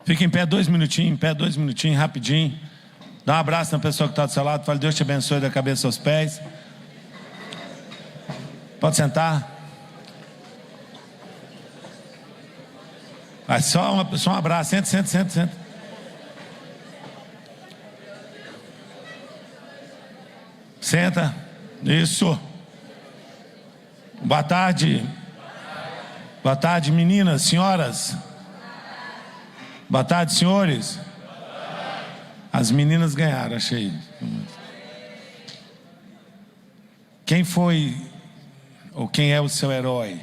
Fica em pé 2 minutinhos, rapidinho. Dá um abraço na pessoa que está do seu lado. Fala, Deus te abençoe da cabeça aos pés. Pode sentar. Vai, só um abraço. Senta. Senta. Isso. Boa tarde. Boa tarde, meninas, senhoras. Boa tarde, senhores. As meninas ganharam, achei. Quem foi ou quem é o seu herói?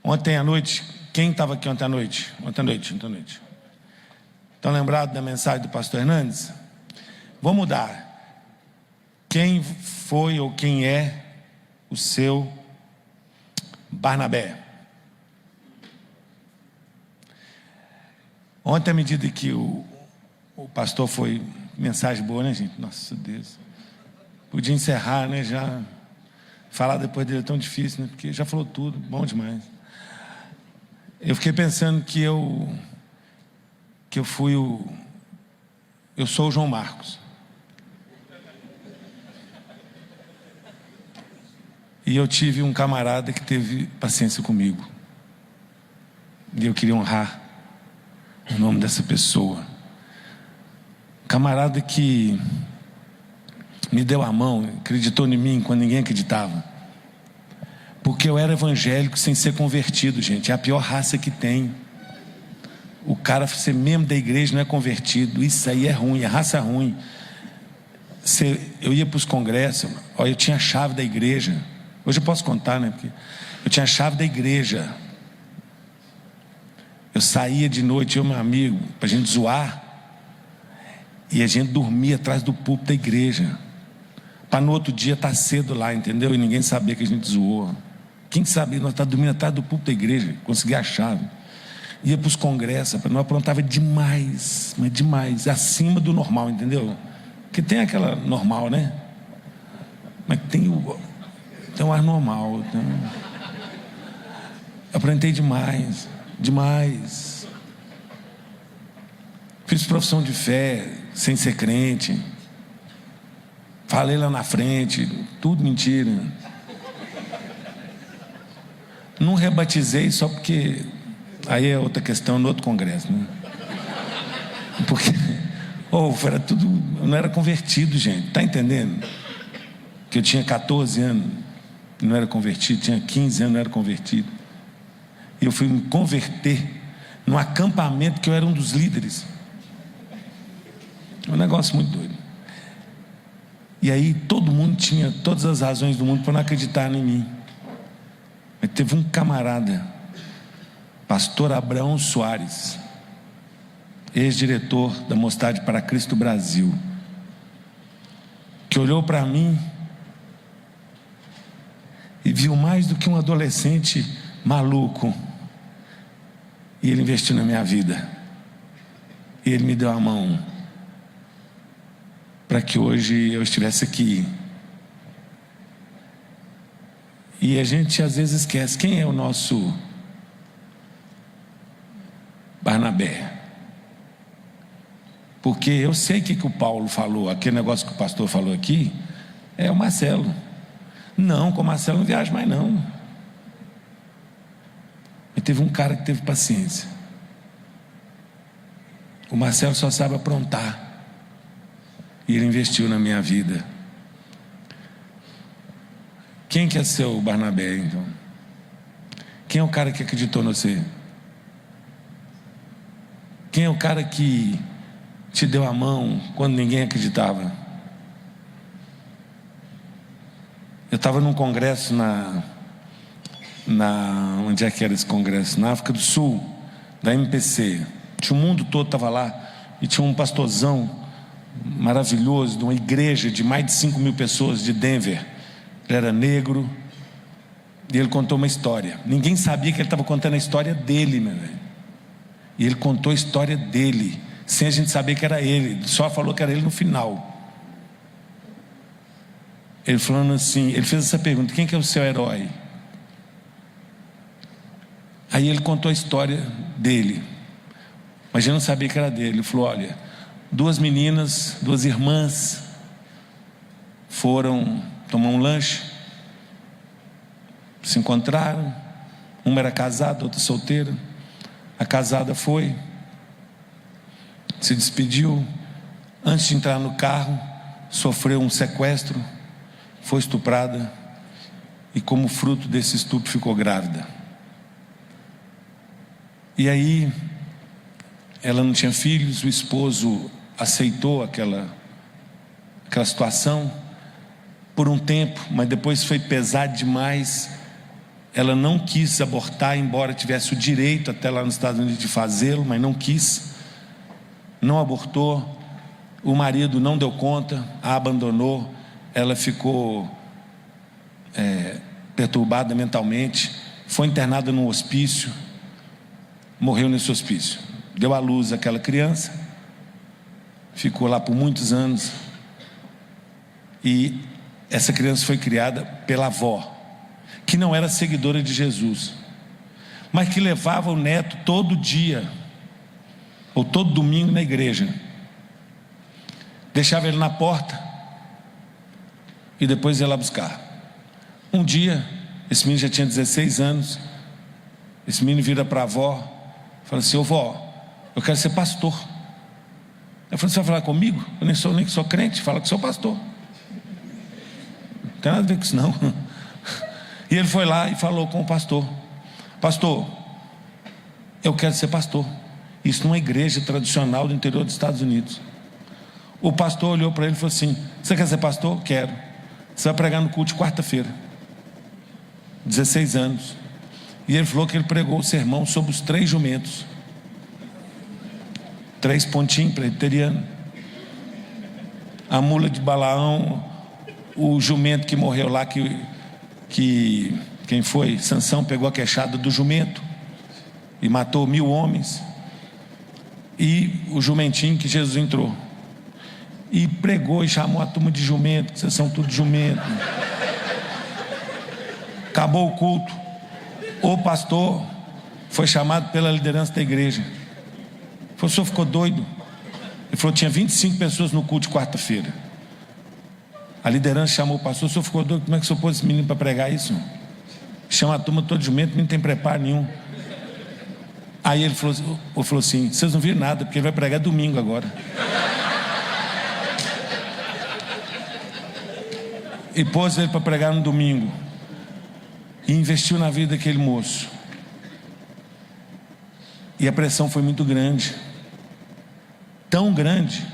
Ontem à noite, quem estava aqui ontem à noite? Ontem à noite. Estão lembrados da mensagem do pastor Hernandes? Vou mudar. Quem foi ou quem é o seu Barnabé? Ontem, à medida que o pastor foi... Mensagem boa, né, gente? Nossa Deus. Podia encerrar, né? Já falar depois dele é tão difícil, né? Porque já falou tudo, bom demais. Eu fiquei pensando que eu sou o João Marcos. E eu tive um camarada que teve paciência comigo. E eu queria honrar o nome dessa pessoa. Um camarada que me deu a mão, acreditou em mim quando ninguém acreditava. Porque eu era evangélico sem ser convertido, gente. É a pior raça que tem. O cara ser membro da igreja não é convertido. Isso aí é ruim, é raça ruim. Eu ia para os congressos, eu tinha a chave da igreja. Hoje eu posso contar, né? Porque eu tinha a chave da igreja. Eu saía de noite, eu e meu amigo, para a gente zoar. E a gente dormia atrás do púlpito da igreja. Para no outro dia estar cedo lá, entendeu? E ninguém sabia que a gente zoou. Quem sabia, nós estávamos dormindo atrás do púlpito da igreja. Consegui a chave. Ia para os congressos, nós aprontava demais. Mas demais, acima do normal, entendeu? Porque tem aquela normal, né? Mas tem um ar normal. Aprontei demais. Fiz profissão de fé sem ser crente. Falei lá na frente, tudo mentira. Não rebatizei só porque aí é outra questão no outro congresso, né? Porque era tudo, eu não era convertido, gente. Tá entendendo? Que eu tinha 14 anos, não era convertido, tinha 15 anos, não era convertido. E eu fui me converter num acampamento que eu era um dos líderes. Um negócio muito doido. E aí todo mundo tinha todas as razões do mundo para não acreditar em mim. Mas teve um camarada, pastor Abraão Soares, ex-diretor da Mostade para Cristo Brasil, que olhou para mim e viu mais do que um adolescente maluco. E ele investiu na minha vida. E ele me deu a mão para que hoje eu estivesse aqui. E a gente às vezes esquece quem é o nosso Barnabé. Porque eu sei o que o Paulo falou, aquele negócio que o pastor falou aqui, é o Marcelo. Não, com o Marcelo não viaja mais não. E teve um cara que teve paciência. O Marcelo só sabe aprontar. E ele investiu na minha vida. Quem que é seu Barnabé, então? Quem é o cara que acreditou em você? Quem é o cara que te deu a mão quando ninguém acreditava? Eu estava num congresso onde é que era esse congresso? Na África do Sul, da MPC. Tinha o mundo todo, estava lá. E tinha um pastorzão maravilhoso, de uma igreja de mais de 5.000 pessoas de Denver. Ele era negro. E ele contou uma história. Ninguém sabia que ele estava contando a história dele, meu velho. E ele contou a história dele, sem a gente saber que era ele. Ele só falou que era ele no final. Ele falando assim, ele fez essa pergunta: quem que é o seu herói? Aí Aí ele contou a história dele, mas eu não sabia que era dele. Ele falou: olha, 2 meninas, 2 irmãs foram tomar um lanche, se encontraram, uma era casada, outra solteira. A casada foi, se despediu, antes de entrar no carro, sofreu um sequestro, foi estuprada, e como fruto desse estupro ficou grávida. E aí, ela não tinha filhos, o esposo aceitou aquela situação por um tempo, mas depois foi pesado demais. Ela não quis abortar, embora tivesse o direito até lá nos Estados Unidos de fazê-lo, mas não quis, não abortou. O marido não deu conta, a abandonou, ela ficou perturbada mentalmente, foi internada num hospício, morreu nesse hospício, deu à luz aquela criança, ficou lá por muitos anos, e essa criança foi criada pela avó, que não era seguidora de Jesus, mas que levava o neto todo dia, ou todo domingo na igreja, deixava ele na porta, e depois ia lá buscar. Um dia, esse menino já tinha 16 anos, esse menino vira para a avó, fala assim: ô vó, eu quero ser pastor. Ela falou: você vai falar comigo? Eu nem sou crente, fala que sou pastor. Não tem nada a ver com isso não. E ele foi lá e falou com o pastor: pastor, eu quero ser pastor. Isso numa igreja tradicional do interior dos Estados Unidos. O pastor olhou para ele e falou assim: você quer ser pastor? Quero. Você vai pregar no culto de quarta-feira. 16 anos. E ele falou que ele pregou o sermão sobre os 3 jumentos. 3 pontinhos presbiteriano. A mula de Balaão, o jumento que morreu lá, que quem foi? Sansão pegou a queixada do jumento e matou 1000 homens. E o jumentinho que Jesus entrou e pregou e chamou a turma de jumento, que vocês são tudo jumento. Acabou o culto, o pastor foi chamado pela liderança da igreja. Ele falou: o senhor ficou doido? Ele falou: tinha 25 pessoas no culto de quarta-feira. A liderança chamou o pastor: o senhor ficou doido? Como é que o senhor pôs esse menino para pregar isso? Chama a turma todo de jumento, não tem preparo nenhum. Aí ele falou assim: vocês não viram nada, porque ele vai pregar domingo agora. E pôs ele para pregar no domingo, e investiu na vida daquele moço. E a pressão foi muito grande, tão grande,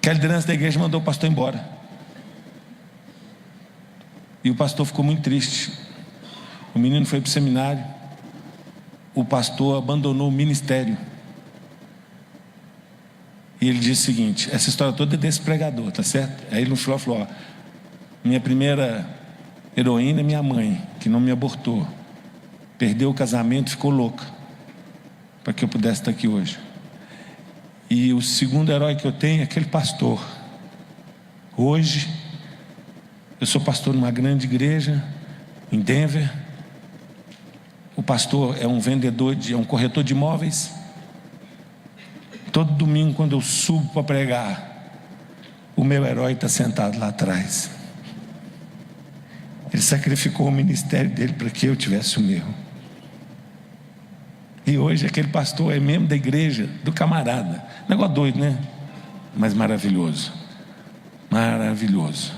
que a liderança da igreja mandou o pastor embora. E o pastor ficou muito triste. O menino foi para o seminário, o pastor abandonou o ministério. E ele disse o seguinte: essa história toda é desse pregador, tá certo? Aí ele no final falou: ó, minha primeira heroína é minha mãe, que não me abortou, perdeu o casamento, ficou louca para que eu pudesse estar aqui hoje. E o segundo herói que eu tenho é aquele pastor. Hoje eu sou pastor numa grande igreja em Denver. O pastor é um vendedor, é um corretor de imóveis. Todo domingo, quando eu subo para pregar, o meu herói está sentado lá atrás. Ele sacrificou o ministério dele para que eu tivesse o meu. E hoje aquele pastor é membro da igreja do camarada. Negócio doido, né? Mas maravilhoso. Maravilhoso.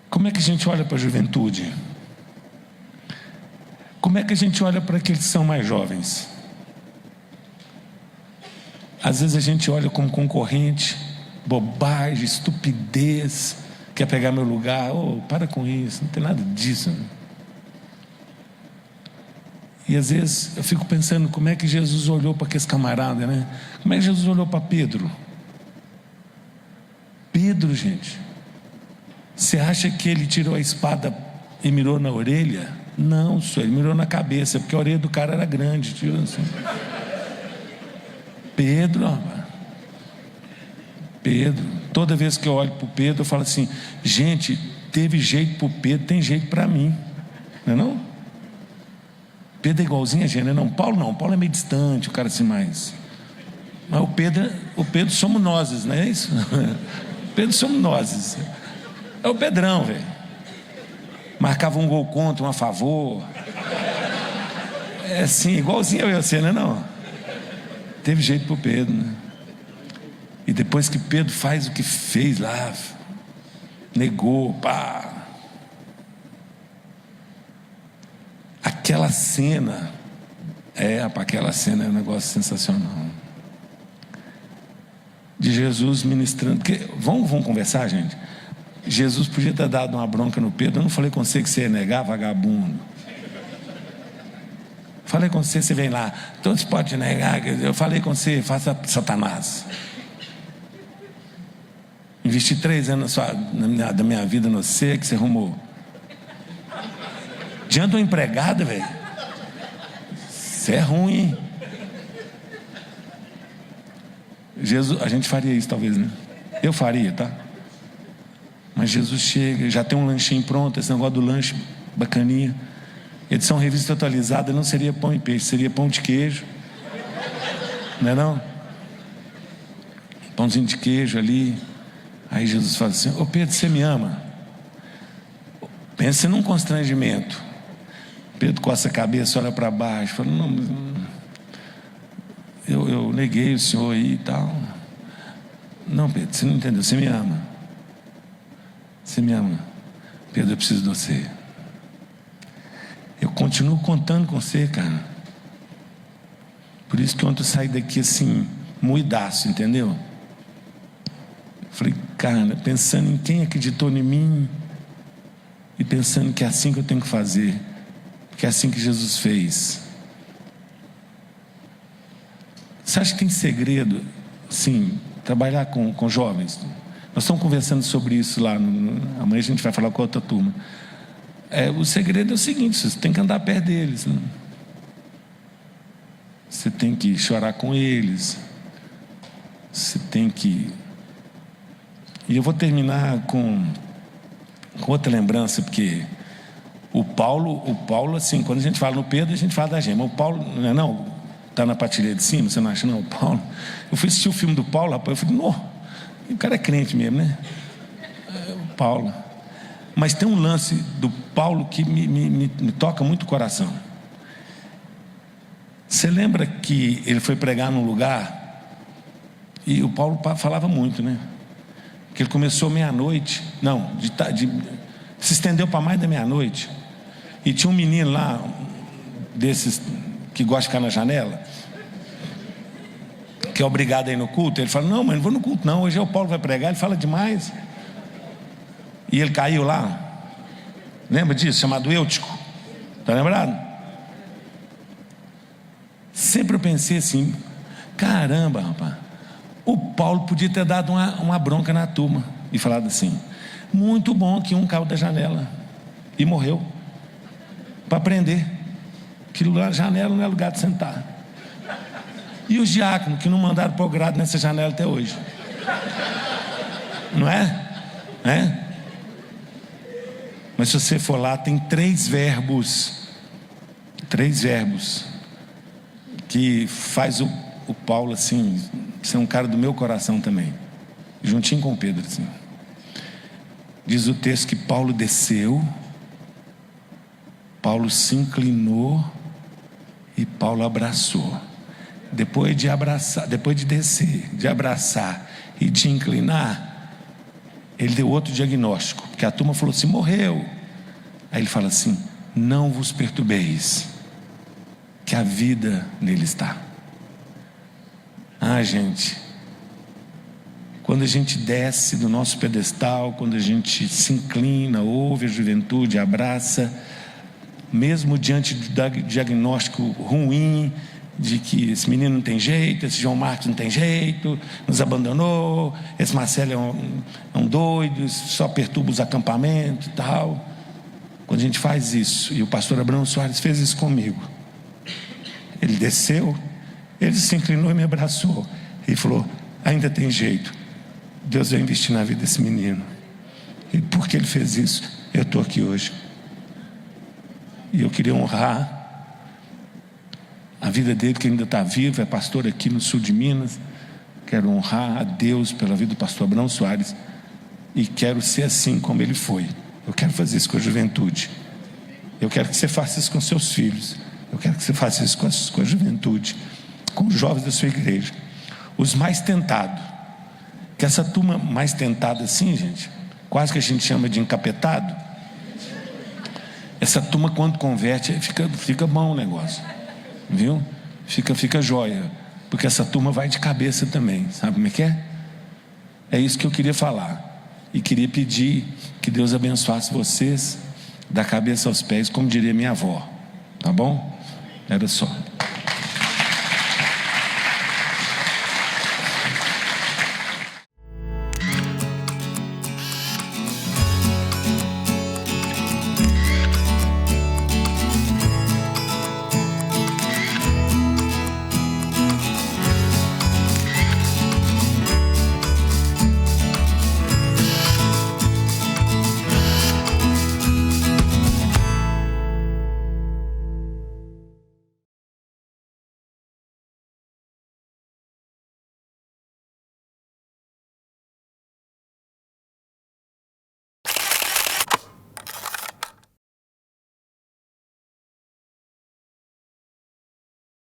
Como é que a gente olha para a juventude? Como é que a gente olha para aqueles que são mais jovens? Às vezes a gente olha como concorrente, bobagem, estupidez, quer pegar meu lugar. Para com isso, não tem nada disso, né? E às vezes eu fico pensando como é que Jesus olhou para aqueles camaradas, né? Como é que Jesus olhou para Pedro? Pedro, gente, você acha que ele tirou a espada e mirou na orelha? Não, senhor, ele mirou na cabeça, porque a orelha do cara era grande, tio, assim. Pedro, toda vez que eu olho para o Pedro, eu falo assim: gente, teve jeito para o Pedro, tem jeito para mim. Não é não? Pedro é igualzinho a gente, não é não? Paulo não, Paulo é meio distante, o cara assim mais. Mas o Pedro somos nós, não é isso? Pedro somos nós. É o Pedrão, velho. Marcava um gol contra, um a favor. É assim, igualzinho eu e você, não é não? Teve jeito pro Pedro, né? E depois que Pedro faz o que fez lá, negou, pá. Aquela cena, aquela cena é um negócio sensacional. De Jesus ministrando, porque, vamos conversar, gente? Jesus podia ter dado uma bronca no Pedro. Eu não falei com você que você ia negar, vagabundo. Falei com você, você vem lá, todos podem negar. Eu falei com você, faça Satanás. Investi 3 anos da minha vida no você, que você arrumou. Diante de uma empregada, velho. Você é ruim, hein? Jesus, a gente faria isso talvez, né? Eu faria, tá? Mas Jesus chega, já tem um lanchinho pronto, esse negócio do lanche bacaninha. Edição revista atualizada não seria pão e peixe, seria pão de queijo. Não é não? Pãozinho de queijo ali. Aí Jesus fala assim: ô Pedro, você me ama? Pensa num constrangimento. Pedro coça a cabeça, olha para baixo, fala: não, eu neguei o senhor aí e tal. Não, Pedro, você não entendeu, você me ama. Você me ama. Pedro, eu preciso de você. Eu continuo contando com você, cara. Por isso que ontem eu saí daqui assim, moidaço, entendeu? Falei, cara, pensando em quem acreditou em mim e pensando que é assim que eu tenho que fazer, que é assim que Jesus fez. Você acha que tem segredo, sim, trabalhar com jovens? Nós estamos conversando sobre isso lá, amanhã a gente vai falar com a outra turma. O segredo é o seguinte: você tem que andar perto deles, né? Você tem que chorar com eles, você tem que... E eu vou terminar com outra lembrança, porque o Paulo, assim, quando a gente fala no Pedro, a gente fala da gema. O Paulo, não está na partilha de cima, você não acha não? O Paulo, eu fui assistir o filme do Paulo, rapaz, eu falei, o cara é crente mesmo, né? O Paulo. Mas tem um lance do Paulo que me toca muito o coração. Você lembra que ele foi pregar num lugar e o Paulo falava muito, né? Que ele começou meia-noite, se estendeu para mais da meia-noite, e tinha um menino lá, desses que gosta de ficar na janela, que é obrigado a ir no culto. Ele fala, não, mas não vou no culto não, hoje o Paulo vai pregar, ele fala demais. E ele caiu lá, lembra disso? Chamado Eutico, tá lembrado? Sempre eu pensei assim, caramba, rapaz, o Paulo podia ter dado uma bronca na turma e falado assim, muito bom que um caiu da janela e morreu, para aprender que janela não é lugar de sentar. E os diáconos que não mandaram pôr grade nessa janela até hoje, não é? Mas se você for lá, tem 3 verbos que faz o Paulo assim ser um cara do meu coração também, juntinho com o Pedro, assim. Diz o texto que Paulo desceu, Paulo se inclinou e Paulo abraçou. Depois de descer, de abraçar e de inclinar, ele deu outro diagnóstico, porque a turma falou assim, morreu. Aí ele fala assim, não vos perturbeis, que a vida nele está. Gente, quando a gente desce do nosso pedestal, quando a gente se inclina, ouve a juventude, abraça, mesmo diante do diagnóstico ruim, de que esse menino não tem jeito, esse João Marcos não tem jeito, nos abandonou, esse Marcelo é um doido, só perturba os acampamentos e tal. Quando a gente faz isso, e o pastor Abraão Soares fez isso comigo, ele desceu, ele se inclinou e me abraçou e falou, ainda tem jeito, Deus vai investir na vida desse menino, e porque ele fez isso, eu estou aqui hoje. E eu queria honrar a vida dele, que ainda está vivo, é pastor aqui no sul de Minas. Quero honrar a Deus pela vida do pastor Abraão Soares. E quero ser assim como ele foi. Eu quero fazer isso com a juventude. Eu quero que você faça isso com seus filhos. Eu quero que você faça isso com a juventude, com os jovens da sua igreja. Os mais tentados. Que essa turma mais tentada assim, gente, quase que a gente chama de encapetado. Essa turma, quando converte, fica bom o negócio. Viu? Fica jóia. Porque essa turma vai de cabeça também. Sabe como é que é? É isso que eu queria falar. E queria pedir que Deus abençoasse vocês da cabeça aos pés, como diria minha avó. Tá bom? Era só.